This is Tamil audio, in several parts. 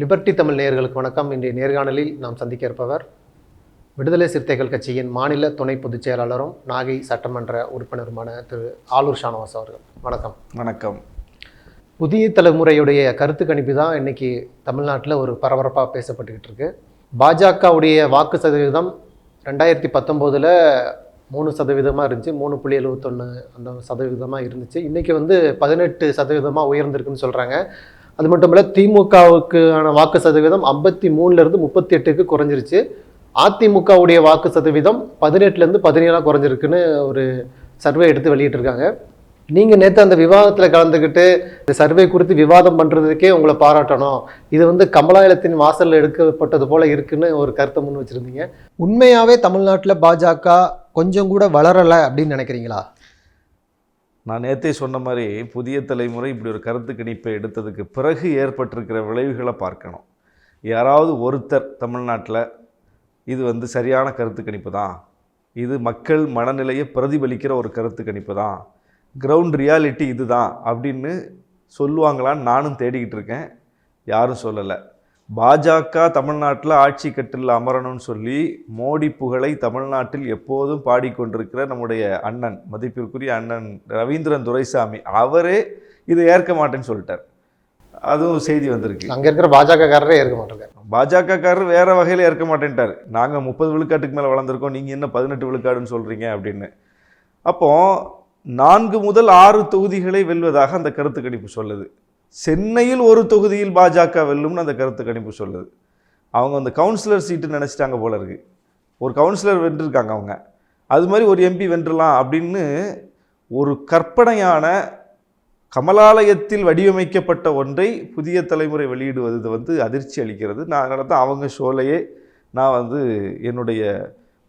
லிபர்டி தமிழ் நேயர்களுக்கு வணக்கம். இன்றைய நேர்காணலில் நாம் சந்திக்க இருப்பவர் விடுதலை சிறுத்தைகள் கட்சியின் மாநில துணை பொதுச் செயலாளரும் நாகை சட்டமன்ற உறுப்பினருமான திரு ஆலூர் ஷானவாஸ் அவர்கள். வணக்கம். வணக்கம். புதிய தலைமுறையுடைய கருத்து கணிப்பு தான் இன்னைக்கு தமிழ்நாட்டில் ஒரு பரபரப்பாக பேசப்பட்டுக்கிட்டு இருக்கு. பாஜகவுடைய வாக்கு சதவீதம் 2019 3% இருந்துச்சு, 3.71 அந்த சதவீதமாக இருந்துச்சு. இன்றைக்கி 18% உயர்ந்திருக்குன்னு சொல்கிறாங்க. அது மட்டும் இல்லை, திமுகவுக்கான வாக்கு சதவீதம் 53 38க்கு குறைஞ்சிருச்சு. அதிமுகவுடைய வாக்கு சதவீதம் 18 17 குறைஞ்சிருக்குன்னு ஒரு சர்வே எடுத்து வெளியிட்டிருக்காங்க. நீங்கள் நேற்று அந்த விவாதத்தில் கலந்துக்கிட்டு இந்த சர்வே குறித்து விவாதம் பண்ணுறதுக்கே உங்களை பாராட்டணும். இது கமலாலயத்தின் வாசலில் எடுக்கப்பட்டது போல இருக்குன்னு ஒரு கருத்தை முன் வச்சுருந்தீங்க. உண்மையாகவே தமிழ்நாட்டில் பாஜக கொஞ்சம் கூட வளரலை அப்படின்னு நினைக்கிறீங்களா? நான் நேற்றே சொன்ன மாதிரி புதிய தலைமுறை இப்படி ஒரு கருத்து கணிப்பை எடுத்ததுக்கு பிறகு ஏற்பட்டிருக்கிற விளைவுகளை பார்க்கணும். யாராவது ஒருத்தர் தமிழ்நாட்டில் இது சரியான கருத்து கணிப்பு தான், இது மக்கள் மனநிலையை பிரதிபலிக்கிற ஒரு கருத்து கணிப்பு தான், கிரவுண்ட் ரியாலிட்டி இது தான் அப்படின்னு சொல்லுவாங்களான்னு நானும் தேடிக்கிட்டு இருக்கேன். யாரும் சொல்லலை. பாஜக தமிழ்நாட்டில் ஆட்சி கட்டில் அமரணும்னு சொல்லி மோடி புகழை தமிழ்நாட்டில் எப்போதும் பாடிக்கொண்டிருக்கிற நம்முடைய அண்ணன், மதிப்பிற்குரிய அண்ணன் ரவீந்திரன் துரைசாமி, அவரே இதை ஏற்க மாட்டேன்னு சொல்லிட்டார். அதுவும் செய்தி வந்திருக்கு. அங்கே இருக்கிற பாஜகக்காரரே ஏற்க மாட்டேங்க. பாஜகக்காரர் வேறு வகையில் ஏற்க மாட்டேன்ட்டார். நாங்கள் 30 விழுக்காட்டுக்கு மேலே வளர்ந்துருக்கோம், நீங்கள் என்ன 18 விழுக்காடுன்னு சொல்கிறீங்க அப்படின்னு. அப்போது 4 முதல் 6 தொகுதிகளை வெல்வதாக அந்த கருத்து கணிப்பு சொல்லுது. சென்னையில் ஒரு தொகுதியில் பாஜக வெல்லும்னு அந்த கருத்து கணிப்பு சொல்லுது. அவங்க அந்த கவுன்சிலர் சீட்டு நினச்சிட்டாங்க போல இருக்குது. ஒரு கவுன்சிலர் வென்றிருக்காங்க அவங்க, அது மாதிரி ஒரு எம்பி வென்றலாம் அப்படின்னு ஒரு கற்பனையான கமலாலயத்தில் வடிவமைக்கப்பட்ட ஒன்றை புதிய தலைமுறை வெளியிடுவது அதிர்ச்சி அளிக்கிறது. நான் அதனால தான் அவங்க ஷோலையே நான் என்னுடைய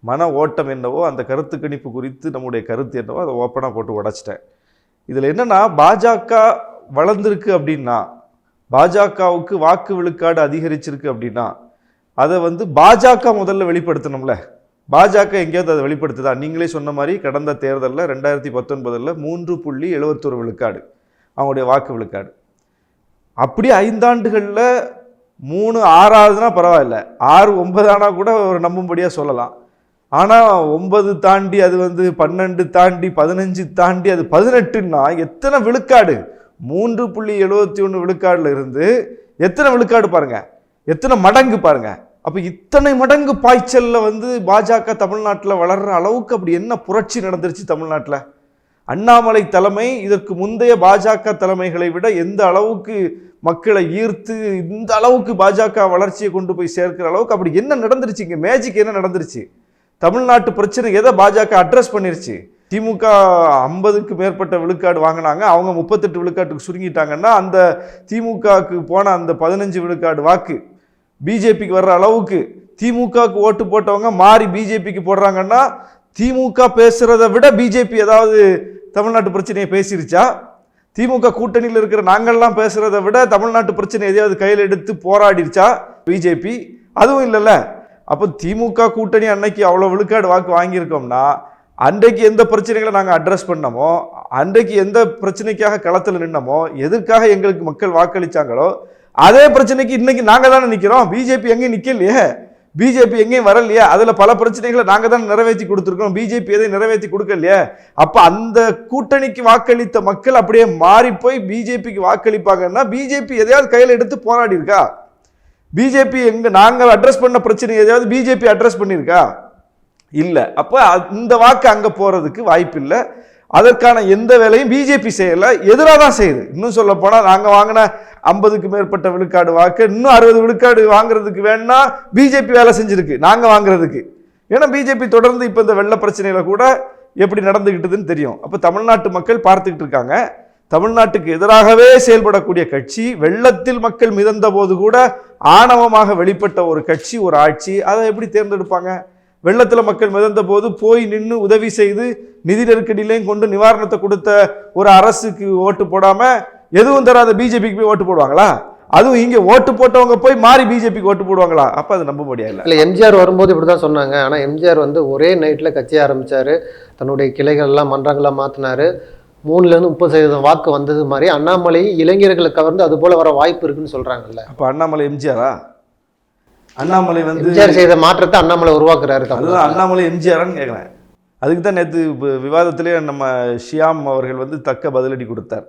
மன ஓட்டம் என்னவோ, அந்த கருத்து கணிப்பு குறித்து நம்முடைய கருத்து என்னவோ அதை ஓப்பனாக போட்டு உடைச்சிட்டேன். இதில் என்னென்னா, பாஜக வளர்ந்துருக்கு அப்படின்னா, பாஜகவுக்கு வாக்கு விழுக்காடு அதிகரிச்சிருக்கு அப்படின்னா, அதை பாஜக முதல்ல வெளிப்படுத்தணும்ல. பாஜக எங்கேயாவது அதை வெளிப்படுத்துதா? நீங்களே சொன்ன மாதிரி கடந்த தேர்தலில் 2019 3.71 விழுக்காடு அவங்களுடைய வாக்கு விழுக்காடு. அப்படி 5 ஆண்டுகளில் 3 6 பரவாயில்ல, 6 9 ஆனால் கூட ஒரு நம்பும்படியாக சொல்லலாம். ஆனால் 9 தாண்டி அது 12 தாண்டி 15 தாண்டி அது 18ன்னா எத்தனை விழுக்காடு? 3.71 விழுக்காடுல இருந்து எத்தனை விழுக்காடு பாருங்க, எத்தனை மடங்கு பாருங்க. அப்போ இத்தனை மடங்கு பாய்ச்சல்ல பாஜக தமிழ்நாட்டில் வளர்ற அளவுக்கு அப்படி என்ன புரட்சி நடந்துருச்சு தமிழ்நாட்டில்? அண்ணாமலை தலைமை இதற்கு முந்தைய பாஜக தலைமைகளை விட எந்த அளவுக்கு மக்களை ஈர்த்து இந்த அளவுக்கு பாஜக வளர்ச்சியை கொண்டு போய் சேர்க்கிற அளவுக்கு அப்படி என்ன நடந்துருச்சு? இங்கே மேஜிக் என்ன நடந்துருச்சு? தமிழ்நாட்டு பிரச்சனை எதை பாஜக அட்ரஸ் பண்ணிருச்சு? திமுக 50க்கு மேற்பட்ட விழுக்காடு வாங்கினாங்க, அவங்க 38 விழுக்காட்டுக்கு சுருங்கிட்டாங்கன்னா அந்த திமுகவுக்கு போன அந்த 15 விழுக்காடு வாக்கு பிஜேபிக்கு வர்ற அளவுக்கு திமுகவுக்கு ஓட்டு போட்டவங்க மாறி பிஜேபிக்கு போடுறாங்கன்னா, திமுக பேசுறதை விட பிஜேபி ஏதாவது தமிழ்நாட்டு பிரச்சனையை பேசிருச்சா? திமுக கூட்டணியில் இருக்கிற நாங்கள்லாம் பேசுறதை விட தமிழ்நாட்டு பிரச்சனை எதையாவது கையில் எடுத்து போராடிருச்சா பிஜேபி? அதுவும் இல்லைல்ல. அப்போ திமுக கூட்டணி அன்னைக்கு அவ்வளோ விழுக்காடு வாக்கு வாங்கியிருக்கோம்னா, அன்றைக்கு எந்த பிரச்சனைகளை நாங்கள் அட்ரஸ் பண்ணமோ, அன்றைக்கு எந்த பிரச்சனைக்காக களத்தில் நின்னமோ, எதற்காக எங்களுக்கு மக்கள் வாக்களித்தாங்களோ, அதே பிரச்சனைக்கு இன்னைக்கு நாங்கள் தானே நிற்கிறோம். பிஜேபி எங்கேயும் நிற்கலையே, பிஜேபி எங்கேயும் வரலையே. அதில் பல பிரச்சனைகளை நாங்கள் தானே நிறைவேற்றி கொடுத்துருக்கோம், பிஜேபி எதையும் நிறைவேற்றி கொடுக்கலையே. அப்போ அந்த கூட்டணிக்கு வாக்களித்த மக்கள் அப்படியே மாறி போய் பிஜேபிக்கு வாக்களிப்பாங்கன்னா, பிஜேபி எதையாவது கையில் எடுத்து போராடி இருக்கா? பிஜேபி நாங்கள் அட்ரஸ் பண்ண பிரச்சனை எதையாவது பிஜேபி அட்ரஸ் பண்ணியிருக்கா? இல்லை. அப்போ இந்த வாக்கு அங்கே போகிறதுக்கு வாய்ப்பு இல்லை. அதற்கான எந்த வேலையும் பிஜேபி செய்யலை, எதிராக தான் செய்யுது. இன்னும் சொல்ல போனால், நாங்கள் வாங்கின 50க்கு மேற்பட்ட விழுக்காடு வாக்கு இன்னும் 60 விழுக்காடு வாங்குறதுக்கு வேணா பிஜேபி வேலை செஞ்சுருக்கு நாங்கள் வாங்குறதுக்கு. ஏன்னா பிஜேபி தொடர்ந்து இப்போ இந்த வெள்ள பிரச்சனையில கூட எப்படி நடந்துக்கிட்டதுன்னு தெரியும். அப்போ தமிழ்நாட்டு மக்கள் பார்த்துக்கிட்டு இருக்காங்க. தமிழ்நாட்டுக்கு எதிராகவே செயல்படக்கூடிய கட்சி, வெள்ளத்தில் மக்கள் மிதந்த போது கூட ஆணவமாக வெளிப்பட்ட ஒரு கட்சி, ஒரு ஆட்சி, அதை எப்படி தேர்ந்தெடுப்பாங்க? வெள்ளத்தில் மக்கள் மிதந்த போது போய் நின்று உதவி செய்து நிதி நெருக்கடியிலையும் கொண்டு நிவாரணத்தை கொடுத்த ஒரு அரசுக்கு ஓட்டு போடாம எதுவும் தராத பிஜேபிக்கு போய் ஓட்டு போடுவாங்களா? அதுவும் இங்கே ஓட்டு போட்டவங்க போய் மாறி பிஜேபிக்கு ஓட்டு போடுவாங்களா? அப்போ அது நம்ப முடியாது. இல்லை, எம்ஜிஆர் வரும்போது இப்படி தான் சொன்னாங்க. ஆனால் எம்ஜிஆர் ஒரே நைட்டில் கட்சி ஆரம்பித்தார், தன்னுடைய கிளைகள்லாம் மன்றங்களாக மாற்றினார். 3லேருந்து 30% வாக்கு வந்தது மாதிரி அண்ணாமலை இளைஞர்களை கவர்ந்து அது போல வர வாய்ப்பு இருக்குன்னு சொல்றாங்கல்ல. அப்போ அண்ணாமலை எம்ஜிஆரா? அண்ணாமலை வந்து எம்ஜிஆர் செய்த மாற்றத்தை அண்ணாமலை உருவாக்குறாரு. அதுதான் அண்ணாமலை எம்ஜிஆரான்னு கேட்குறேன். அதுக்கு தான் நேற்று விவாதத்திலே நம்ம ஷியாம் அவர்கள் வந்து தக்க பதிலடி கொடுத்தார்.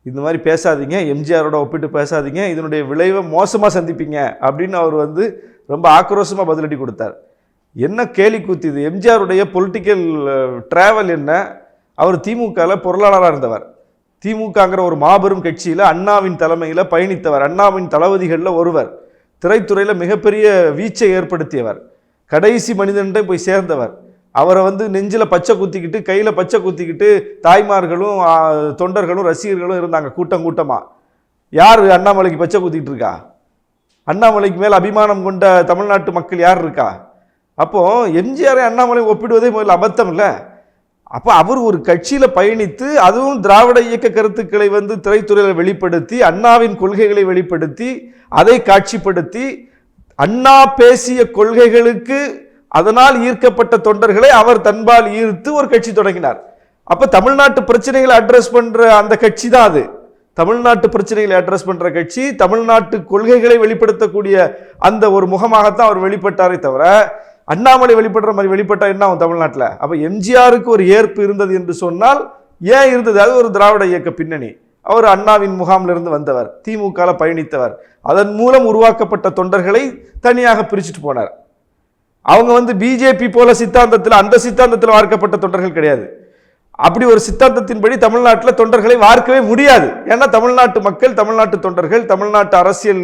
இந்த மாதிரி பேசாதீங்க, எம்ஜிஆரோட ஒப்பிட்டு பேசாதீங்க, இதனுடைய விளைவை மோசமாக சந்திப்பீங்க அப்படின்னு அவர் வந்து ரொம்ப ஆக்ரோஷமாக பதிலடி கொடுத்தார். என்ன கேலி கூத்து இது! எம்ஜிஆருடைய பொலிட்டிக்கல் ட்ராவல் என்ன? அவர் திமுகவில் பொருளாளராக இருந்தவர். திமுகங்கிற ஒரு மாபெரும் கட்சியில் அண்ணாவின் தலைமையில் பயணித்தவர். அண்ணாவின் தளபதிகளில் ஒருவர். திரைத்துறையில் மிகப்பெரிய வீச்சை ஏற்படுத்தியவர். கடைசி மனிதன்கிட்ட போய் சேர்ந்தவர். அவரை வந்து நெஞ்சில் பச்சை குத்திக்கிட்டு, கையில் பச்சை குத்திக்கிட்டு தாய்மார்களும் தொண்டர்களும் ரசிகர்களும் இருந்தாங்க கூட்டம் கூட்டமாக. யார் அண்ணாமலைக்கு பச்சை குத்திக்கிட்டு இருக்கா? அண்ணாமலைக்கு மேல் அபிமானம் கொண்ட தமிழ்நாட்டு மக்கள் யார் இருக்கா? அப்போது எம்ஜிஆரை அண்ணாமலை ஒப்பிடுவதே முதல்ல அபத்தம் இல்லை. அப்போ அவர் ஒரு கட்சியில் பயணித்து, அதுவும் திராவிட இயக்க கருத்துக்களை வந்து திரைத்துறையில் வெளிப்படுத்தி, அண்ணாவின் கொள்கைகளை வெளிப்படுத்தி, அதை காட்சிப்படுத்தி, அண்ணா பேசிய கொள்கைகளுக்கு அதனால் ஈர்க்கப்பட்ட தொண்டர்களை அவர் தன்பால் ஈர்த்து ஒரு கட்சி தொடங்கினார். அப்போ தமிழ்நாட்டு பிரச்சனைகளை அட்ரஸ் பண்ணுற அந்த கட்சி தான் அது. தமிழ்நாட்டு பிரச்சனைகளை அட்ரஸ் பண்ணுற கட்சி, தமிழ்நாட்டு கொள்கைகளை வெளிப்படுத்தக்கூடிய அந்த ஒரு முகமாகத்தான் அவர் வெளிப்பட்டாரே தவிர, அண்ணாமலை வெளிப்படுற மாதிரி வெளிப்பட்டா என்ன ஆகும் தமிழ்நாட்டில்? அப்போ எம்ஜிஆருக்கு ஒரு ஏற்பு இருந்தது என்று சொன்னால் ஏன் இருந்தது? அது ஒரு திராவிட இயக்க பின்னணி. அவர் அண்ணாவின் முகாமிலிருந்து வந்தவர், திமுகவில் பயணித்தவர். அதன் மூலம் உருவாக்கப்பட்ட தொண்டர்களை தனியாக பிரிச்சுட்டு போனார். அவங்க வந்து பிஜேபி போல சித்தாந்தத்தில், அந்த சித்தாந்தத்தில் வார்க்கப்பட்ட தொண்டர்கள் கிடையாது. அப்படி ஒரு சித்தாந்தத்தின்படி தமிழ்நாட்டில் தொண்டர்களை வார்க்கவே முடியாது. ஏன்னா தமிழ்நாட்டு மக்கள், தமிழ்நாட்டு தொண்டர்கள், தமிழ்நாட்டு அரசியல்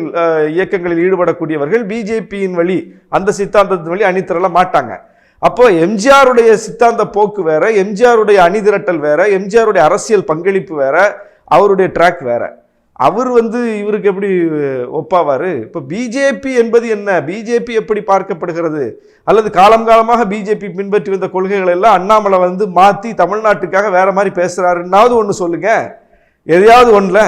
இயக்கங்களில் ஈடுபடக்கூடியவர்கள் பிஜேபியின் வழி, அந்த சித்தாந்தத்தின் வழி அணிதிரள மாட்டாங்க. அப்போ எம்ஜிஆருடைய சித்தாந்த போக்கு வேற, எம்ஜிஆருடைய அணிதிரட்டல் வேற, எம்ஜிஆருடைய அரசியல் பங்களிப்பு வேற, அவருடைய ட்ராக் வேற. அவர் வந்து இவருக்கு எப்படி ஒப்பாவார்? இப்போ பிஜேபி என்பது என்ன? பிஜேபி எப்படி பார்க்கப்படுகிறது? அல்லது காலம் காலமாக பிஜேபி பின்பற்றி வந்த கொள்கைகள் எல்லாம் அண்ணாமலை வந்து மாற்றி தமிழ்நாட்டுக்காக வேற மாதிரி பேசுகிறாருன்னாவது ஒன்று சொல்லுங்க. எதையாவது ஒன்றில்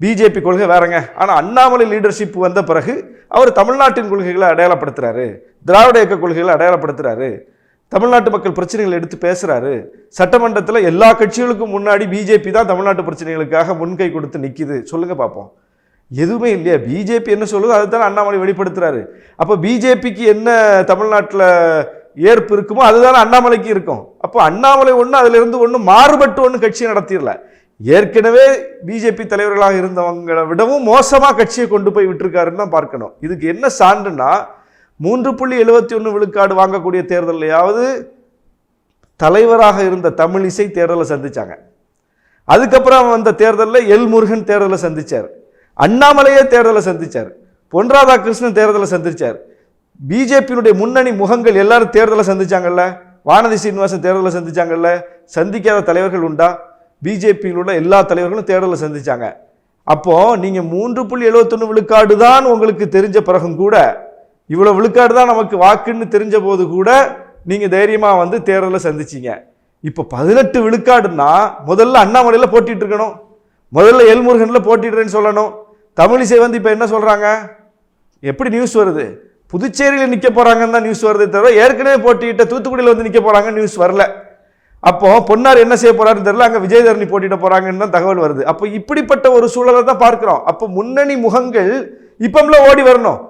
பிஜேபி கொள்கை வேறங்க, ஆனால் அண்ணாமலை லீடர்ஷிப் வந்த பிறகு அவர் தமிழ்நாட்டின் கொள்கைகளை அடையாளப்படுத்துறாரு, திராவிட இயக்க கொள்கைகளை அடையாளப்படுத்துறாரு, தமிழ்நாட்டு மக்கள் பிரச்சனைகளை எடுத்து பேசுறாரு. சட்டமன்றத்தில் எல்லா கட்சிகளுக்கும் முன்னாடி பிஜேபி தான் தமிழ்நாட்டு பிரச்சனைகளுக்காக முன்கை கொடுத்து நிற்கிது. சொல்லுங்க பார்ப்போம். எதுவுமே இல்லையா? பிஜேபி என்ன சொல்லுதோ அதுதான் அண்ணாமலை வெளிப்படுத்துறாரு. அப்போ பிஜேபிக்கு என்ன தமிழ்நாட்டில் ஏற்பு இருக்குமோ அதுதானே அண்ணாமலைக்கு இருக்கும். அப்போ அண்ணாமலை ஒன்று அதிலிருந்து ஒன்று மாறுபட்டு ஒன்று கட்சியை நடத்திடல. ஏற்கனவே பிஜேபி தலைவர்களாக இருந்தவங்களை விடவும் மோசமாக கட்சியை கொண்டு போய் விட்டுருக்காருன்னு தான் பார்க்கணும். இதுக்கு என்ன சான்றுன்னா, 3.71 விழுக்காடு வாங்கக்கூடிய தேர்தலையாவது தலைவராக இருந்த தமிழிசை தேர்தலை சந்திச்சாங்க. அதுக்கப்புறம் வந்த தேர்தலில் எல் முருகன் தேர்தலை சந்திச்சார், அண்ணாமலையே தேர்தலை சந்திச்சார், பொன் ராதாகிருஷ்ணன் தேர்தலை சந்திச்சார். பிஜேபியினுடைய முன்னணி முகங்கள் எல்லாரும் தேர்தலை சந்திச்சாங்கல்ல, வானதி சீனிவாசன் தேர்தலை சந்திச்சாங்கல்ல. சந்திக்காத தலைவர்கள் உண்டா? பிஜேபியில் உள்ள எல்லா தலைவர்களும் தேர்தலை சந்திச்சாங்க. அப்போ நீங்க 3.71 விழுக்காடு தான் உங்களுக்கு தெரிஞ்ச பிறகும் கூட, இவ்வளவு விழுக்காடு தான் நமக்கு வாக்குன்னு தெரிஞ்ச போது கூட நீங்க தைரியமா வந்து தேர்தலை சந்திச்சீங்க. இப்போ 18 விழுக்காடுன்னா முதல்ல அண்ணாமலையில் போட்டிட்டு இருக்கணும், முதல்ல எல்முருகன்ல போட்டிடுறேன்னு சொல்லணும். தமிழிசை வந்து இப்போ என்ன சொல்றாங்க? எப்படி நியூஸ் வருது? புதுச்சேரியில் நிற்க போறாங்கன்னு தான் நியூஸ் வருதே தவிர ஏற்கனவே போட்டியிட்ட தூத்துக்குடியில் வந்து நிற்க போறாங்க நியூஸ் வரல. அப்போ பொன்னார் என்ன செய்ய போறாருன்னு தெரியல, அங்கே விஜயதரணி போட்டியிட போறாங்கன்னு தான் தகவல் வருது. அப்போ இப்படிப்பட்ட ஒரு சூழலை தான் பார்க்கிறோம். அப்போ முன்னணி முகங்கள் இப்பம்ல ஓடி வரணும்.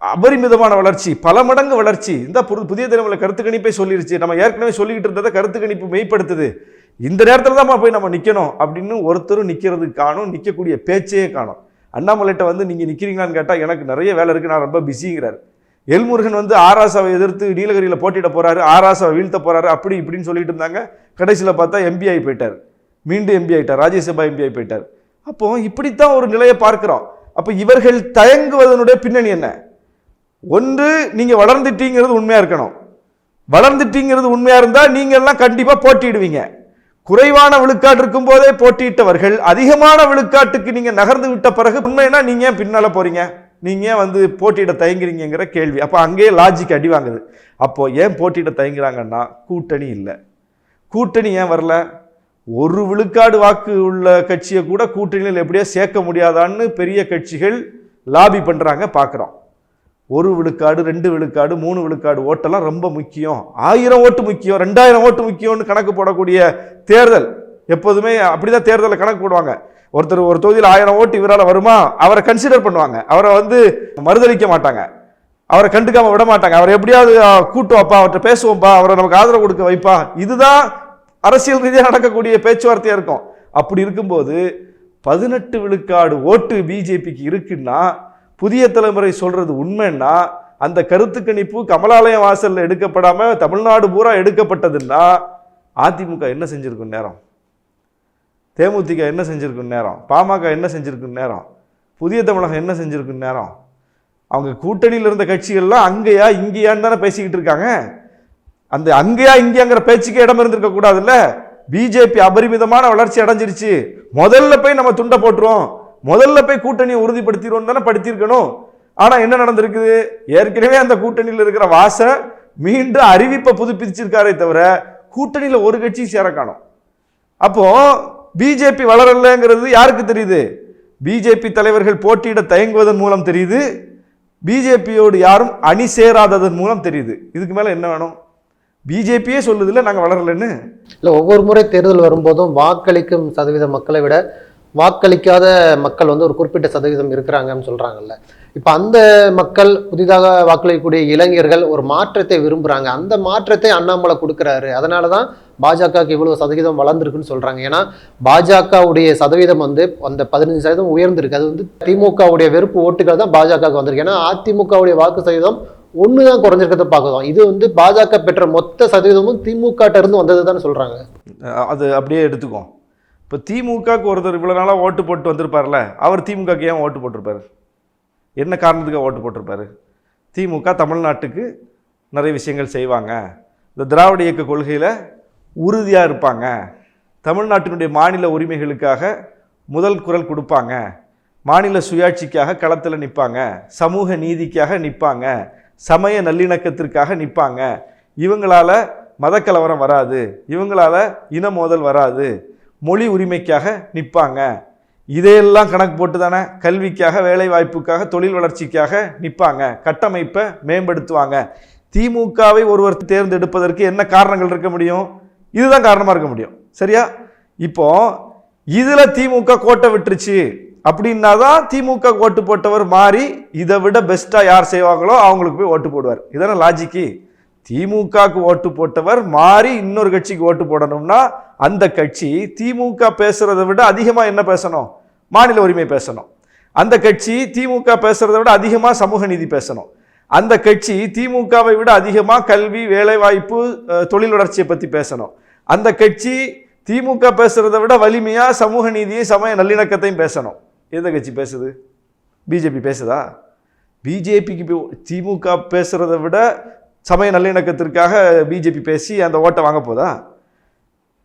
அபரிமிதமான வளர்ச்சி, பல மடங்கு வளர்ச்சி. இந்த புதிய தலைமுறை கருத்து கணிப்பை சொல்லிருச்சு. நம்ம ஏற்கனவே சொல்லிக்கிட்டு இருந்ததை கருத்து கணிப்பு மெய்ப்படுத்துது. இந்த நேரத்தில் தான் போய் நம்ம நிற்கணும் அப்படின்னு ஒருத்தரும் நிற்கிறது காணும், நிற்கக்கூடிய பேச்சையே காணும். அண்ணாமலைட்ட வந்து நீங்கள் நிற்கிறீங்களான்னு கேட்டால் எனக்கு நிறைய வேலை இருக்குது, நான் ரொம்ப பிஸிங்கிறார். எல்முருகன் வந்து ஆராசாவை எதிர்த்து நீலகிரியில் போட்டியிட போகிறாரு, ஆராசாவை வீழ்த்த போகிறாரு, அப்படி இப்படின்னு சொல்லிட்டு இருந்தாங்க. கடைசியில் பார்த்தா எம்பி ஆகி போயிட்டார், மீண்டும் எம்பி ஆகிட்டார், ராஜ்யசபா எம்பி ஆகி போயிட்டார். அப்போ இப்படித்தான் ஒரு நிலையை பார்க்கிறோம். அப்போ இவர்கள் தயங்குவதனுடைய பின்னணி என்ன? ஒன்று, நீங்கள் வளர்ந்துட்டீங்கிறது உண்மையாக இருக்கணும். வளர்ந்துட்டீங்கிறது உண்மையாக இருந்தால் நீங்கள் எல்லாம் கண்டிப்பாக போட்டியிடுவீங்க. குறைவான விழுக்காடு இருக்கும் போதே போட்டியிட்டவர்கள் அதிகமான விழுக்காட்டுக்கு நீங்கள் நகர்ந்து விட்ட பிறகு உண்மைனா நீங்கள் ஏன் பின்னால் போகிறீங்க, நீங்கள் வந்து போட்டியிட தயங்குறீங்கிற கேள்வி. அப்போ அங்கேயே லாஜிக் அடி வாங்குது. அப்போ ஏன் போட்டியிட தயங்குறாங்கன்னா கூட்டணி இல்லை. கூட்டணி ஏன் வரல? ஒரு விழுக்காடு வாக்கு உள்ள கட்சியை கூட கூட்டணியில் எப்படியா சேர்க்க முடியாதான்னு பெரிய கட்சிகள் லாபி பண்ணுறாங்க, பார்க்குறோம். 1 விழுக்காடு 2 விழுக்காடு 3 விழுக்காடு ஓட்டெல்லாம் ரொம்ப முக்கியம், 1000 ஓட்டு முக்கியம், 2000 ஓட்டு முக்கியம்னு கணக்கு போடக்கூடிய தேர்தல் எப்போதுமே அப்படிதான் தேர்தலில் கணக்கு போடுவாங்க. ஒருத்தர் ஒரு தொகுதியில் 1000 ஓட்டு இவரால் வருமா, அவரை கன்சிடர் பண்ணுவாங்க, அவரை வந்து மறுதளிக்க மாட்டாங்க, அவரை கண்டுக்காம விட மாட்டாங்க, அவரை எப்படியாவது கூட்டு வைப்பா, அவர்கிட்ட பேசுவோம்ப்பா, அவரை நமக்கு ஆதரவு கொடுக்க வைப்பா. இதுதான் அரசியல் ரீதியாக நடக்கக்கூடிய பேச்சுவார்த்தையா இருக்கும். அப்படி இருக்கும்போது 18 விழுக்காடு ஓட்டு பிஜேபிக்கு இருக்குன்னா, புதிய தலைமுறை சொல்றது உண்மைன்னா, அந்த கருத்து கணிப்பு கமலாலயம் வாசல்ல எடுக்கப்படாம தமிழ்நாடு பூரா எடுக்கப்பட்டதுன்னா அதிமுக என்ன செஞ்சிருக்கும் நேரம், தேமுதிக என்ன செஞ்சிருக்கும் நேரம், பாமக என்ன செஞ்சிருக்கும் நேரம், புதிய தமிழகம் என்ன செஞ்சிருக்கும் நேரம்? அவங்க கூட்டணியில் இருந்த கட்சிகள்லாம் அங்கேயா இங்கேயான்னு தானே பேசிக்கிட்டு இருக்காங்க. அந்த அங்கேயா இங்கேங்கிற பேச்சுக்கு இடம் இருந்திருக்க கூடாதுல்ல. பிஜேபி அபரிமிதமான வளர்ச்சி அடைஞ்சிருச்சு, முதல்ல போய் நம்ம துண்டை போட்டுருவோம், முதல்ல போய் கூட்டணியை உறுதிப்படுத்திடுவோம் தானே படுத்திருக்கணும். ஆனா என்ன நடந்திருக்குது, ஏற்கனவே அந்த கூட்டணியில் இருக்கிற வாச மீண்டும் அறிவிப்பை புதுப்பிச்சிருக்காரே தவிர கூட்டணியில ஒரு கட்சி சேர காணோம். அப்போ பிஜேபி வளரலங்கிறது யாருக்கு தெரியுது? பிஜேபி தலைவர்கள் போட்டியிட தயங்குவதன் மூலம் தெரியுது, பிஜேபியோடு யாரும் அணி சேராததன் மூலம் தெரியுது. இதுக்கு மேல என்ன வேணும்? பிஜேபியே சொல்லுது இல்லை நாங்கள் வளரலன்னு. இல்லை, ஒவ்வொரு முறை தேர்தல் வரும்போதும் வாக்களிக்கும் சதவீத மக்களை விட வாக்களிக்காத மக்கள் வந்து ஒரு குறிப்பிட்ட சதவீதம் இருக்கிறாங்கன்னு சொல்றாங்கல்ல. இப்போ அந்த மக்கள், புதிதாக வாக்களிக்கக்கூடிய இளைஞர்கள் ஒரு மாற்றத்தை விரும்புறாங்க. அந்த மாற்றத்தை அண்ணாமலை கொடுக்குறாரு. அதனால தான் பாஜகவுக்கு இவ்வளவு சதவீதம் வளர்ந்துருக்குன்னு சொல்றாங்க. ஏன்னா பாஜகவுடைய சதவீதம் வந்து அந்த 15% உயர்ந்திருக்கு. அது வந்து திமுகவுடைய வெறுப்பு ஓட்டுகள் தான் பாஜகவுக்கு வந்திருக்கு. ஏன்னா அதிமுகவுடைய வாக்கு சதவீதம் ஒண்ணுதான் குறைஞ்சிருக்கிறத பார்க்கலாம். இது வந்து பாஜக பெற்ற மொத்த சதவீதமும் திமுக இருந்து வந்தது தான் சொல்றாங்க. அது அப்படியே எடுத்துக்கோ. இப்போ திமுகவுக்கு ஒருத்தர் இவ்வளோ நாளாக ஓட்டு போட்டு வந்திருப்பார்ல, அவர் திமுகவுக்கு ஏன் ஓட்டு போட்டிருப்பாரு? என்ன காரணத்துக்காக ஓட்டு போட்டிருப்பாரு? திமுக தமிழ்நாட்டுக்கு நிறைய விஷயங்கள் செய்வாங்க, இந்த திராவிட இயக்க கொள்கையில் உறுதியாக இருப்பாங்க, தமிழ்நாட்டினுடைய மாநில உரிமைகளுக்காக முதல் குரல் கொடுப்பாங்க, மாநில சுயாட்சிக்காக களத்தில் நிற்பாங்க, சமூக நீதிக்காக நிற்பாங்க, சமய நல்லிணக்கத்திற்காக நிற்பாங்க, இவங்களால மதக்கலவரம் வராது, இவங்களால இன மோதல் வராது, மொழி உரிமைக்காக நிற்பாங்க, இதையெல்லாம் கணக்கு போட்டு தானே கல்விக்காக, வேலை வாய்ப்புக்காக, தொழில் வளர்ச்சிக்காக நிற்பாங்க, கட்டமைப்பை மேம்படுத்துவாங்க. திமுகவை ஒருவர் தேர்ந்தெடுப்பதற்கு என்ன காரணங்கள் இருக்க முடியும்? இதுதான் காரணமாக இருக்க முடியும். சரியா? இப்போ இதில் திமுக கோட்டை விட்டுருச்சு அப்படின்னா தான் திமுக ஓட்டு போட்டவர் மாறி இதை விட பெஸ்ட்டாக யார் செய்வாங்களோ அவங்களுக்கு போய் ஓட்டு போடுவார். இதான லாஜிக்கு. திமுகவுக்கு ஓட்டு போட்டவர் மாறி இன்னொரு கட்சிக்கு ஓட்டு போடணும்னா அந்த கட்சி திமுக பேசுறதை விட அதிகமாக என்ன பேசணும்? மாநில உரிமை பேசணும். அந்த கட்சி திமுக பேசுறதை விட அதிகமாக சமூக நீதி பேசணும். அந்த கட்சி திமுகவை விட அதிகமாக கல்வி, வேலைவாய்ப்பு, தொழில் வளர்ச்சியை பற்றி பேசணும். அந்த கட்சி திமுக பேசுறதை விட வலிமையா சமூக நீதியை, சமய நல்லிணக்கத்தையும் பேசணும். எந்த கட்சி பேசுது? பிஜேபி பேசுதா? பிஜேபிக்கு திமுக பேசுறதை விட சமய நல்லிணக்கத்திற்காக பிஜேபி பேசி அந்த ஓட்டை வாங்க போதா?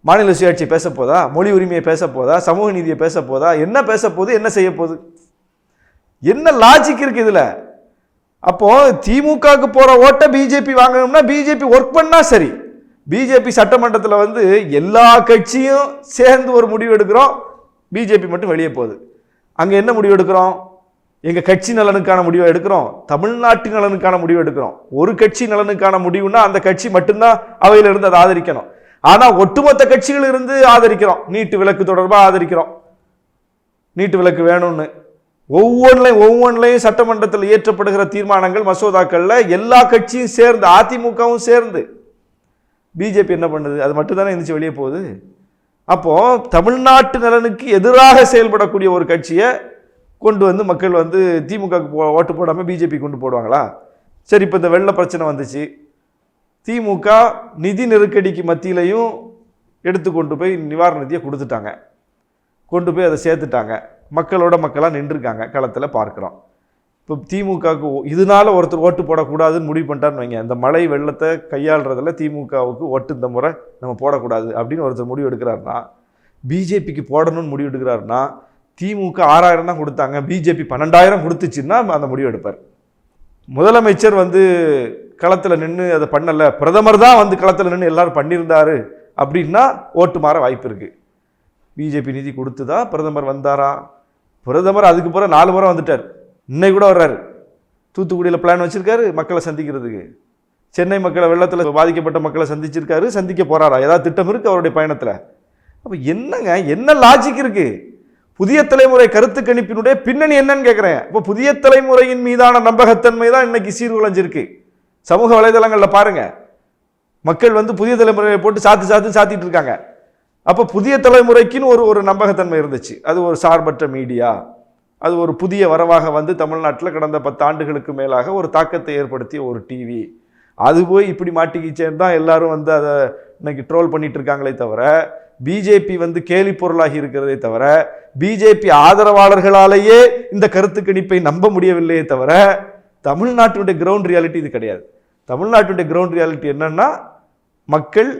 மாநில சுயாட்சியை பேச போதா? மொழி உரிமையை பேச போதா? சமூக நீதியை பேச போதா? என்ன பேச போகுது? என்ன செய்ய போகுது? என்ன லாஜிக் இருக்கு இதுல? அப்போ திமுகவுக்கு போற ஓட்டை பிஜேபி வாங்கணும்னா பிஜேபி ஒர்க் பண்ணா சரி. பிஜேபி சட்டமன்றத்தில் வந்து எல்லா கட்சியும் சேர்ந்து ஒரு முடிவு எடுக்கிறோம், பிஜேபி மட்டும் வெளியே போகுது. அங்க என்ன முடிவு எடுக்கிறோம்? எங்க கட்சி நலனுக்கான முடிவை எடுக்கிறோம், தமிழ்நாட்டின் நலனுக்கான முடிவு எடுக்கிறோம். ஒரு கட்சி நலனுக்கான முடிவுனா அந்த கட்சி மட்டும்தான் அவையில இருந்து அதை ஆதரிக்கணும். ஆனா ஒட்டுமொத்த கட்சிகள் இருந்து ஆதரிக்கிறோம். நீட்டு விலக்கு தொடர்பாக ஆதரிக்கிறோம், நீட்டு விலக்கு வேணும்னு. ஒவ்வொன்றையும் சட்டமன்றத்தில் இயற்றப்படுகிற தீர்மானங்கள், மசோதாக்கள்ல எல்லா கட்சியும் சேர்ந்து, அதிமுகவும் சேர்ந்து. பிஜேபி என்ன பண்ணுது? அது மட்டும் தானே இருந்துச்சு வெளியே போகுது. அப்போ தமிழ்நாட்டு நலனுக்கு எதிராக செயல்படக்கூடிய ஒரு கட்சியை கொண்டு வந்து மக்கள் வந்து திமுக ஓட்டு போடாமல் பிஜேபி கொண்டு போடுவாங்களா? சரி, இப்போ இந்த வெள்ள பிரச்சனை வந்துச்சு, திமுக நிதி நெருக்கடிக்கு மத்தியிலையும் எடுத்து கொண்டு போய் நிவாரண நிதியை கொடுத்துட்டாங்க, கொண்டு போய் அதை சேர்த்துட்டாங்க, மக்களோட மக்களாக நின்றுருக்காங்க, களத்தில் பார்க்குறோம். இப்போ திமுகவுக்கு இதனால ஒருத்தர் ஓட்டு போடக்கூடாதுன்னு முடிவு பண்ணிட்டான்னு வைங்க, இந்த மழை வெள்ளத்தை கையாளுறதுல திமுகவுக்கு ஓட்டு இந்த முறை நம்ம போடக்கூடாது அப்படின்னு ஒருத்தர் முடிவு எடுக்கிறாருன்னா, பிஜேபிக்கு போடணும்னு முடிவு எடுக்கிறாருன்னா, திமுக 6000 தான் கொடுத்தாங்க, பிஜேபி 12000 கொடுத்துச்சுன்னா அந்த முடிவு எடுப்பார். முதலமைச்சர் வந்து களத்தில் நின்று அதை பண்ணலை, பிரதமர் தான் வந்து களத்தில் நின்று எல்லாரும் பண்ணியிருந்தாரு அப்படின்னா ஓட்டு மாற வாய்ப்பு இருக்குது. பிஜேபி நிதி கொடுத்துதா பிரதமர் வந்தாரா? பிரதமர் அதுக்கு பிறகு 4 முறை வந்துட்டார், இன்னைக்கு கூட வர்றாரு. தூத்துக்குடியில் பிளான் வச்சிருக்காரு மக்களை சந்திக்கிறதுக்கு, சென்னை மக்களை, வெள்ளத்தில் பாதிக்கப்பட்ட மக்களை சந்திச்சிருக்காரு, சந்திக்க போறாரா? ஏதாவது திட்டம் இருக்கு அவருடைய பயணத்தில்? அப்போ என்னங்க, என்ன லாஜிக் இருக்கு? புதிய தலைமுறை கருத்து கணிப்பினுடைய பின்னணி என்னன்னு கேட்குறேன். இப்போ புதிய தலைமுறையின் மீதான நம்பகத்தன்மை தான் இன்னைக்கு சீர்குலைஞ்சிருக்கு. சமூக வலைதளங்களில் பாருங்க, மக்கள் வந்து புதிய தலைமுறையை போட்டு சாத்திட்டு இருக்காங்க. அப்போ புதிய தலைமுறைக்குன்னு ஒரு நம்பகத்தன்மை இருந்துச்சு. அது ஒரு சார்பற்ற மீடியா, அது ஒரு புதிய வரவாக வந்து தமிழ்நாட்டில் கடந்த 10 ஆண்டுகளுக்கு மேலாக ஒரு தாக்கத்தை ஏற்படுத்திய ஒரு டிவி. அது போய் இப்படி மாட்டிக்கிச்சேன்னு தான் எல்லாரும் வந்து அதை இன்னைக்கு ட்ரோல் பண்ணிட்டு இருக்காங்களே தவிர, பிஜேபி வந்து கேலி பொருளாகி இருக்கிறதே தவிர, பிஜேபி ஆதரவாளர்களாலேயே இந்த கருத்து கணிப்பை நம்ப முடியவில்லையே தவிர, தமிழ்நாட்டினுடைய கிரவுண்ட் ரியாலிட்டி இது கிடையாது. தமிழ்நாட்டினுடைய கிரவுண்ட் ரியாலிட்டி என்னன்னா, மக்கள்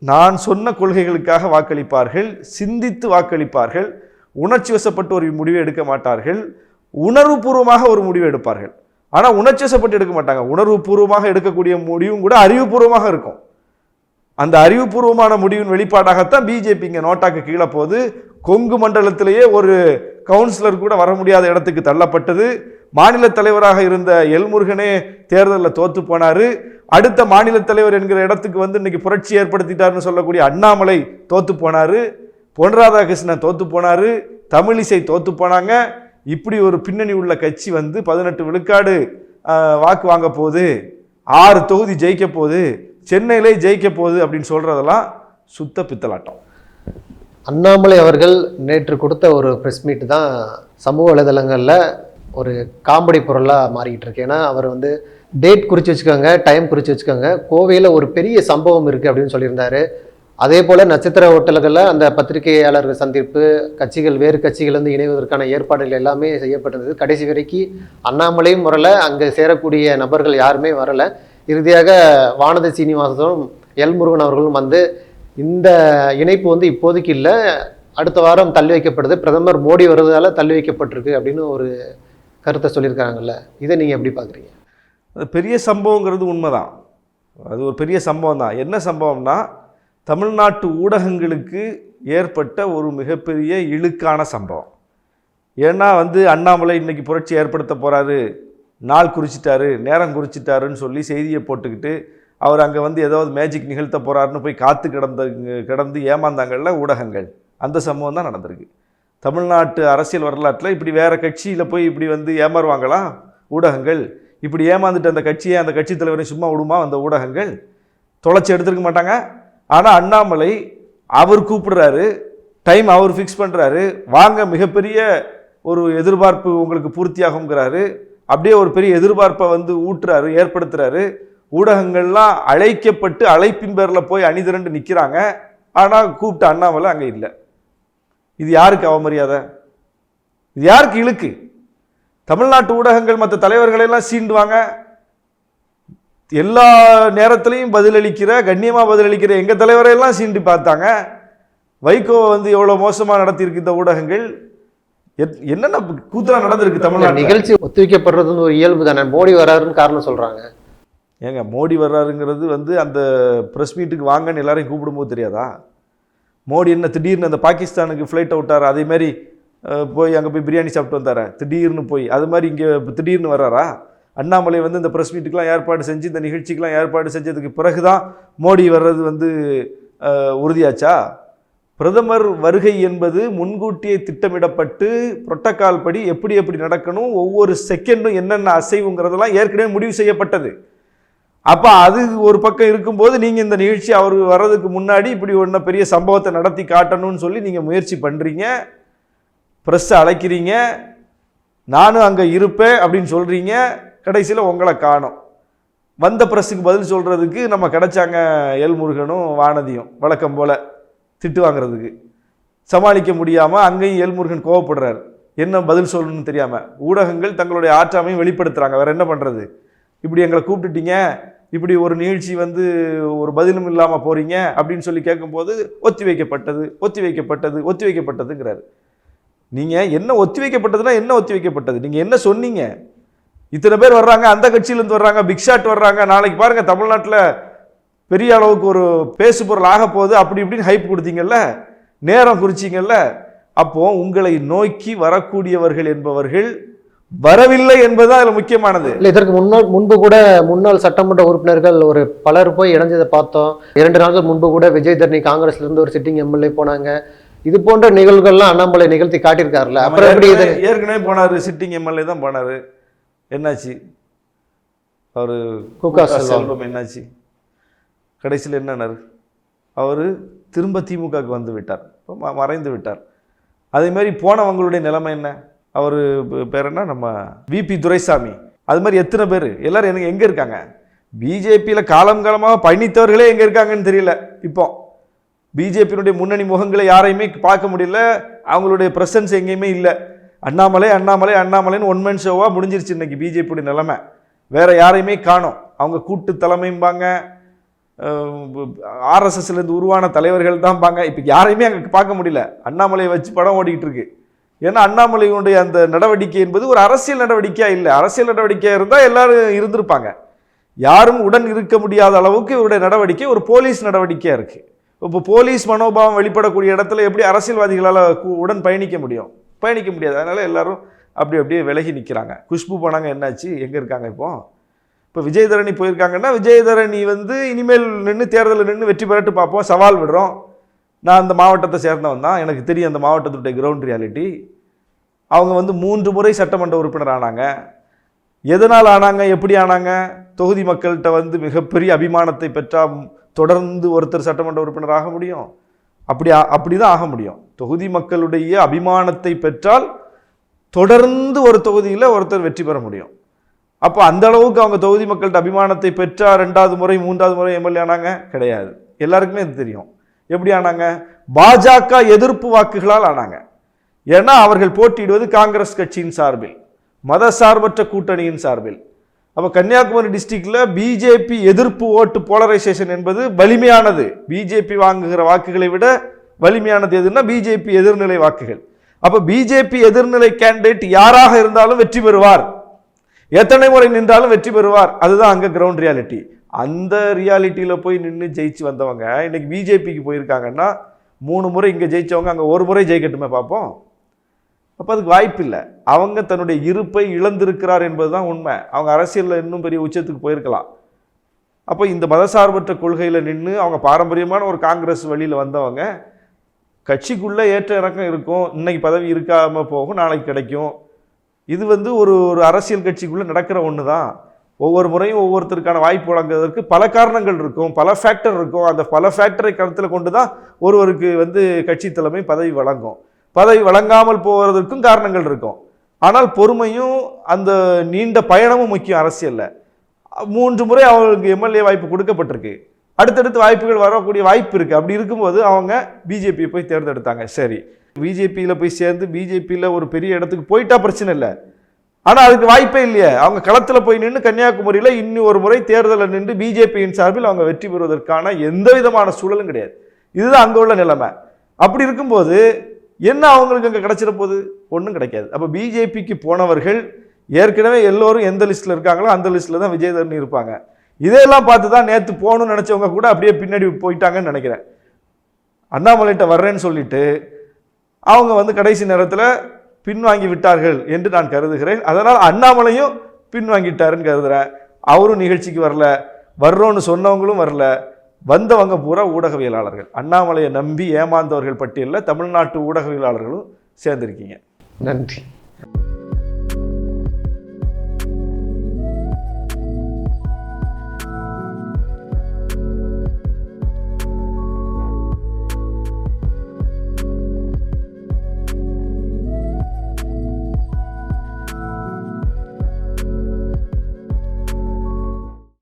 நான் சொன்ன கொள்கைகளுக்காக வாக்களிப்பார்கள், சிந்தித்து வாக்களிப்பார்கள், உணர்ச்சி வசப்பட்டு ஒரு முடிவை எடுக்க மாட்டார்கள், உணர்வுபூர்வமாக ஒரு முடிவை எடுப்பார்கள். ஆனால் உணர்ச்சி வசப்பட்டு எடுக்க மாட்டாங்க. உணர்வுபூர்வமாக எடுக்கக்கூடிய முடிவும் கூட அறிவுபூர்வமாக இருக்கும். அந்த அறிவுபூர்வமான முடிவின் வெளிப்பாடாகத்தான் பிஜேபி இங்கே நோட்டாக்கு கீழே போகுது. கொங்கு மண்டலத்திலேயே ஒரு கவுன்சிலர் கூட வர முடியாத இடத்துக்கு தள்ளப்பட்டது. மாநில தலைவராக இருந்த எல்முருகனே தேர்தலில் தோத்து போனாரு. அடுத்த மாநில தலைவர் என்கிற இடத்துக்கு வந்து இன்னைக்கு புரட்சி ஏற்படுத்திட்டாருன்னு சொல்லக்கூடிய அண்ணாமலை தோத்து போனாரு, பொன் ராதாகிருஷ்ணன் தோத்து போனாரு, தமிழிசை தோத்து போனாங்க. இப்படி ஒரு பின்னணி உள்ள கட்சி வந்து 18 விழுக்காடு வாக்கு வாங்க போகுது, 6 தொகுதி ஜெயிக்க போகுது, சென்னையிலே ஜெயிக்க போகுது அப்படின்னு சொல்றதெல்லாம் சுத்த பித்தலாட்டம். அண்ணாமலை அவர்கள் நேற்று கொடுத்த ஒரு ப்ரெஸ் மீட் தான் சமூக வலைதளங்களில் ஒரு காமெடி பொருளாக மாறிக்கிட்டு இருக்கு. ஏன்னா அவர் வந்து டேட் குறித்து வச்சுக்கோங்க, டைம் குறித்து வச்சுக்கோங்க, கோவையில் ஒரு பெரிய சம்பவம் இருக்குது அப்படின்னு சொல்லியிருந்தாரு. அதே போல் நட்சத்திர ஹோட்டல்களில் அந்த பத்திரிகையாளர்கள் சந்திப்பு, கட்சிகள் வேறு கட்சிகள் வந்து இணைவதற்கான ஏற்பாடுகள் எல்லாமே செய்யப்பட்டிருந்தது. கடைசி வரைக்கும் அண்ணாமலையும் வரலை, அங்கே சேரக்கூடிய நபர்கள் யாருமே வரலை. இறுதியாக வானதி சீனிவாசனும் எல்முருகன் அவர்களும் வந்து இந்த இணைப்பு வந்து இப்போதைக்கு இல்லை, அடுத்த வாரம் தள்ளி வைக்கப்படுது, பிரதமர் மோடி வருவதால் தள்ளி வைக்கப்பட்டிருக்கு அப்படின்னு ஒரு கருத்தை சொல்லியிருக்காங்கல்ல. இதை நீங்கள் எப்படி பார்க்குறீங்க? அது பெரிய சம்பவங்கிறது உண்மைதான், அது ஒரு பெரிய சம்பவம் தான். என்ன சம்பவம்னா, தமிழ்நாட்டு ஊடகங்களுக்கு ஏற்பட்ட ஒரு மிகப்பெரிய இழுக்கான சம்பவம். ஏன்னா வந்து அண்ணாமலை இன்னைக்கு புரட்சி ஏற்படுத்த போகிறாரு, நாள் குறிச்சிட்டாரு, நேரம் குறிச்சிட்டாருன்னு சொல்லி செய்தியை போட்டுக்கிட்டு அவர் அங்கே வந்து ஏதாவது மேஜிக் நிகழ்த்த போகிறாருன்னு போய் காத்து கிடந்து ஏமாந்தாங்கள்ல ஊடகங்கள். அந்த சம்பவம் தான் நடந்திருக்கு. தமிழ்நாட்டு அரசியல் வரலாற்றில் இப்படி வேறு கட்சியில் போய் இப்படி வந்து ஏமாறுவாங்களா ஊடகங்கள்? இப்படி ஏமாந்துட்டு அந்த கட்சியை, அந்த கட்சி தலைவரை சும்மா விடுமா அந்த ஊடகங்கள்? தொலைச்சி எடுத்துருக்க மாட்டாங்க. ஆனால் அண்ணாமலை அவர் கூப்பிடுறாரு, டைம் அவர் ஃபிக்ஸ் பண்ணுறாரு, வாங்க மிகப்பெரிய ஒரு எதிர்பார்ப்பு உங்களுக்கு பூர்த்தியாகுங்கிறாரு. அப்படியே ஒரு பெரிய எதிர்பார்ப்பை வந்து ஊட்டுறாரு, ஏற்படுத்துறாரு. ஊடகங்கள்லாம் அழைக்கப்பட்டு அழைப்பின் பேரில் போய் அணிதிரண்டு நிற்கிறாங்க. ஆனால் கூப்பிட்ட அண்ணாமலை அங்கே இல்லை. இது யாருக்கு அவமரியாதை? இது யாருக்கு இழுக்கு? தமிழ்நாட்டு ஊடகங்கள் மற்ற தலைவர்களெல்லாம் சீண்டுவாங்க, எல்லா நேரத்திலையும் பதிலளிக்கிற, கண்ணியமாக பதிலளிக்கிற எங்கள் தலைவரையெல்லாம் சீண்டி பார்த்தாங்க. வைகோவை வந்து எவ்வளோ மோசமாக நடத்தியிருக்கு இந்த ஊடகங்கள். என்னென்ன கூத்தலாம் நடந்திருக்கு தமிழ்நாடு. நிகழ்ச்சி ஒத்திவைக்கப்படுறது ஒரு இயல்பு தானே. மோடி வர்றாருன்னு காரணம் சொல்கிறாங்க. ஏங்க மோடி வர்றாருங்கிறது வந்து அந்த ப்ரெஸ் மீட்டுக்கு வாங்கன்னு எல்லாரையும் கூப்பிடும்போது தெரியாதா? மோடி என்ன திடீர்னு அந்த பாகிஸ்தானுக்கு ஃப்ளைட் விட்டார், அதேமாதிரி போய் அங்கே போய் பிரியாணி சாப்பிட்டு வந்தாரா திடீர்னு போய்? அது மாதிரி இங்கே திடீர்னு வர்றாரா? அண்ணாமலை வந்து இந்த ப்ரெஸ் மீட்டுக்கெலாம் ஏற்பாடு செஞ்சு, இந்த நிகழ்ச்சிக்கெலாம் ஏற்பாடு செஞ்சதுக்கு பிறகு தான் மோடி வர்றது வந்து உறுதியாச்சா? பிரதமர் வருகை என்பது முன்கூட்டியே திட்டமிடப்பட்டு புரோட்டோகால் படி எப்படி எப்படி நடக்கணும், ஒவ்வொரு செகண்டும் என்னென்ன அசைவுங்கிறதெல்லாம் ஏற்கனவே முடிவு செய்யப்பட்டது. அப்போ அது ஒரு பக்கம் இருக்கும்போது நீங்கள் இந்த நிகழ்ச்சி அவர் வர்றதுக்கு முன்னாடி இப்படி ஒன்று பெரிய சம்பவத்தை நடத்தி காட்டணும்னு சொல்லி நீங்கள் முயற்சி பண்ணுறீங்க, ப்ரெஸ்ஸை அழைக்கிறீங்க, நானும் அங்கே இருப்பேன் அப்படின்னு சொல்கிறீங்க. கடைசியில் உங்களை காணோம். வந்த ப்ரெஸ்ஸுக்கு பதில் சொல்கிறதுக்கு நம்ம கிடைச்சாங்க எல்முருகனும் வானதியும் வழக்கம் போல் திட்டு வாங்கிறதுக்கு. சமாளிக்க முடியாமல் அங்கேயும் எல்முருகன் கோவப்படுறாரு, என்ன பதில் சொல்லணும்னு தெரியாமல். ஊடகங்கள் தங்களுடைய ஆற்றாமையும் வெளிப்படுத்துகிறாங்க, வேறு என்ன பண்ணுறது? இப்படி எங்களை கூப்பிட்டுட்டீங்க, இப்படி ஒரு நிகழ்ச்சி வந்து ஒரு பதிலும் இல்லாமல் போகிறீங்க அப்படின்னு சொல்லி கேட்கும்போது ஒத்தி வைக்கப்பட்டது, ஒத்தி வைக்கப்பட்டது, ஒத்தி வைக்கப்பட்டதுங்கிறாரு. நீங்கள் என்ன ஒத்தி வைக்கப்பட்டதுன்னா என்ன ஒத்தி வைக்கப்பட்டது? நீங்கள் என்ன சொன்னீங்க? இத்தனை பேர் வர்றாங்க, அந்த கட்சியிலேருந்து வர்றாங்க, பிக் ஷாட் வர்றாங்க, நாளைக்கு பாருங்கள் தமிழ்நாட்டில் பெரிய அளவுக்கு ஒரு பேசு பொருள் ஆக போகுது, அப்படி இப்படின்னு ஹைப் கொடுத்தீங்கல்ல, நேரம் குறிச்சிங்கல்ல. அப்போது உங்களை நோக்கி வரக்கூடியவர்கள் என்பவர்கள் வரவில்லை என்பதுதான் அதில் முக்கியமானது. இல்லை, இதற்கு முன்பு கூட முன்னாள் சட்டமன்ற உறுப்பினர்கள் ஒரு பலர் போய் இணைஞ்சதை பார்த்தோம். 2 நாட்கள் முன்பு கூட விஜய் தரணி காங்கிரஸ்ல இருந்து ஒரு சிட்டிங் எம்எல்ஏ போனாங்க. இது போன்ற நிகழ்வுகள்லாம் அண்ணாமலை நிகழ்த்தி காட்டியிருக்காருல்ல. அப்புறம் எப்படி இது ஏற்கனவே போனாரு, சிட்டிங் எம்எல்ஏ தான் போனாரு. என்னாச்சு அவரு செல்வம் என்னாச்சு? கடைசியில் என்னன்னாரு? அவரு திரும்ப திமுகவுக்கு வந்து விட்டார், மறைந்து விட்டார். அதே மாதிரி போனவங்களுடைய நிலைமை என்ன? அவர் பேர் என்ன, நம்ம விபி துரைசாமி, அது மாதிரி எத்தனை பேர் எல்லாரும் எங்கே இருக்காங்க? பிஜேபியில் காலமாக பயணித்தவர்களே எங்கே இருக்காங்கன்னு தெரியல. இப்போ பிஜேபியினுடைய முன்னணி முகங்களை யாரையுமே பார்க்க முடியல, அவங்களுடைய ப்ரெசன்ஸ் எங்கேயுமே இல்லை. அண்ணாமலை அண்ணாமலை அண்ணாமலைன்னு ஒன்மேன் ஷோவாக முடிஞ்சிருச்சு இன்னைக்கு பிஜேபியுடைய நிலைமை. வேற யாரையுமே காணோம். அவங்க கூட்டு தலைமைம்பாங்க, ஆர்எஸ்எஸ்லேருந்து உருவான தலைவர்கள் தான் பாங்க. இப்போ யாரையுமே அங்கே பார்க்க முடியல. அண்ணாமலையை வச்சு படம் ஓடிக்கிட்டு இருக்கு. ஏன்னா அண்ணாமலையினுடைய அந்த நடவடிக்கை என்பது ஒரு அரசியல் நடவடிக்கையாக இல்லை. அரசியல் நடவடிக்கையாக இருந்தால் எல்லாரும் இருந்திருப்பாங்க. யாரும் உடன் இருக்க முடியாத அளவுக்கு இவருடைய நடவடிக்கை ஒரு போலீஸ் நடவடிக்கையாக இருக்குது. இப்போ போலீஸ் மனோபாவம் வெளிப்படக்கூடிய இடத்துல எப்படி அரசியல்வாதிகளால் உடன் பயணிக்க முடியும்? பயணிக்க முடியாது. அதனால எல்லாரும் அப்படியே விலகி நிற்கிறாங்க. குஷ்பு போனாங்க, என்னாச்சு, எங்கே இருக்காங்க? இப்போ விஜயதரணி போயிருக்காங்கன்னா விஜயதரணி இனிமேல் நின்று தேர்தலில் நின்று வெற்றி பெறட்டு பார்ப்போம், சவால் விடுறோம். நான் அந்த மாவட்டத்தை சேர்ந்தவன் தான், எனக்கு தெரியும் அந்த மாவட்டத்துடைய கிரவுண்ட் ரியாலிட்டி. அவங்க 3 முறை சட்டமன்ற உறுப்பினர் ஆனாங்க. எதனால் ஆனாங்க, எப்படி ஆனாங்க? தொகுதி மக்கள்கிட்ட மிகப்பெரிய அபிமானத்தை பெற்றால் தொடர்ந்து ஒருத்தர் சட்டமன்ற உறுப்பினர் ஆக முடியும்? அப்படிதான் ஆக முடியும். தொகுதி மக்களுடைய அபிமானத்தை பெற்றால் தொடர்ந்து ஒரு தொகுதியில் ஒருத்தர் வெற்றி பெற முடியும். அப்போ அந்த அளவுக்கு அவங்க தொகுதி மக்கள்கிட்ட அபிமானத்தை பெற்றா 2வது முறை 3வது முறை எம்எல்ஏ ஆனாங்க? கிடையாது. எல்லாருக்குமே இது தெரியும். எப்படி ஆனாங்க? பாஜக எதிர்ப்பு வாக்குகளால் ஆனாங்க. ஏன்னா அவர்கள் போட்டியிடுவது காங்கிரஸ் கட்சியின் சார்பில், மத சார்பற்ற கூட்டணியின் சார்பில். அப்போ கன்னியாகுமரி டிஸ்ட்ரிக்ட்ல பிஜேபி எதிர்ப்பு ஓட்டு போலரைசேஷன் என்பது வலிமையானது. பிஜேபி வாங்குகிற வாக்குகளை விட வலிமையானது எதுன்னா பிஜேபி எதிர்நிலை வாக்குகள். அப்போ பிஜேபி எதிர்நிலை கேண்டிடேட் யாராக இருந்தாலும் வெற்றி பெறுவார், எத்தனை முறை நின்றாலும் வெற்றி பெறுவார். அதுதான் அங்கே கிரவுண்ட் ரியாலிட்டி. அந்த ரியாலிட்டியில் போய் நின்று ஜெயிச்சு வந்தவங்க இன்னைக்கு பிஜேபிக்கு போயிருக்காங்கன்னா 3 முறை இங்கே ஜெயிச்சவங்க அங்கே 1 முறை ஜெயிக்கட்டுமே பார்ப்போம். அப்போ அதுக்கு வாய்ப்பு இல்லை. அவங்க தன்னுடைய இருப்பை இழந்திருக்கிறார் என்பது தான் உண்மை. அவங்க அரசியலில் இன்னும் பெரிய உச்சத்துக்கு போயிருக்கலாம். அப்போ இந்த மதசார்பற்ற கொள்கையில் நின்று அவங்க பாரம்பரியமான ஒரு காங்கிரஸ் வழியில் வந்தவங்க கட்சிக்குள்ளே ஏற்ற இறக்கம் இருக்கும். இன்னைக்கு பதவி இருக்காமல் போகும், நாளைக்கு கிடைக்கும். இது ஒரு அரசியல் கட்சிக்குள்ளே நடக்கிற ஒன்று தான். ஒவ்வொரு முறையும் ஒவ்வொருத்தருக்கான வாய்ப்பு வழங்குவதற்கு பல காரணங்கள் இருக்கும், பல ஃபேக்டர் இருக்கும். அந்த பல ஃபேக்டரை கருத்தில் கொண்டு தான் ஒருவருக்கு கட்சி தலைமை பதவி வழங்கும். பதவி வழங்காமல் போவதற்கும் காரணங்கள் இருக்கும். ஆனால் பொறுமையும் அந்த நீண்ட பயணமும் முக்கியம் அரசியல்ல. 3 முறை அவங்களுக்கு எம்எல்ஏ வாய்ப்பு கொடுக்கப்பட்டிருக்கு. அடுத்தடுத்து வாய்ப்புகள் வரக்கூடிய வாய்ப்பு இருக்கு. அப்படி இருக்கும்போது அவங்க பிஜேபியை போய் தேர்ந்தெடுத்தாங்க. சரி, பிஜேபியில் போய் சேர்ந்து பிஜேபியில் ஒரு பெரிய இடத்துக்கு போயிட்டா பிரச்சனை இல்லை. ஆனால் அதுக்கு வாய்ப்பே இல்லையே. அவங்க களத்தில் போய் நின்று கன்னியாகுமரியில் இன்னும் ஒரு முறை தேர்தலில் நின்று பிஜேபியின் சார்பில் அவங்க வெற்றி பெறுவதற்கான எந்த விதமான சூழலும் கிடையாது. இதுதான் அங்கே உள்ள நிலைமை. அப்படி இருக்கும்போது என்ன அவங்களுக்கு அங்கே கிடைச்சிட போகுது? ஒன்றும் கிடைக்காது. அப்போ பிஜேபிக்கு போனவர்கள் ஏற்கனவே எல்லோரும் எந்த லிஸ்ட்டில் இருக்காங்களோ அந்த லிஸ்ட்டில் தான் விஜயதரணி இருப்பாங்க. இதையெல்லாம் பார்த்து தான் நேற்று போகணும்னு நினச்சவங்க கூட அப்படியே பின்னாடி போயிட்டாங்கன்னு நினைக்கிறேன். அண்ணாமலைகிட்ட வர்றேன்னு சொல்லிட்டு அவங்க கடைசி நேரத்தில் பின்வாங்கி விட்டார்கள் என்று நான் கருதுகிறேன். அதனால் அண்ணாமலையும் பின்வாங்கிட்டாருன்னு கருதுகிறேன். அவரும் நிகழ்ச்சிக்கு வரல, வர்றோன்னு சொன்னவங்களும் வரல. வந்தவங்க பூரா ஊடகவியலாளர்கள். அண்ணாமலையை நம்பி ஏமாந்தவர்கள் பட்டியலில் தமிழ்நாட்டு ஊடகவியலாளர்களும் சேர்ந்திருக்கீங்க. நன்றி.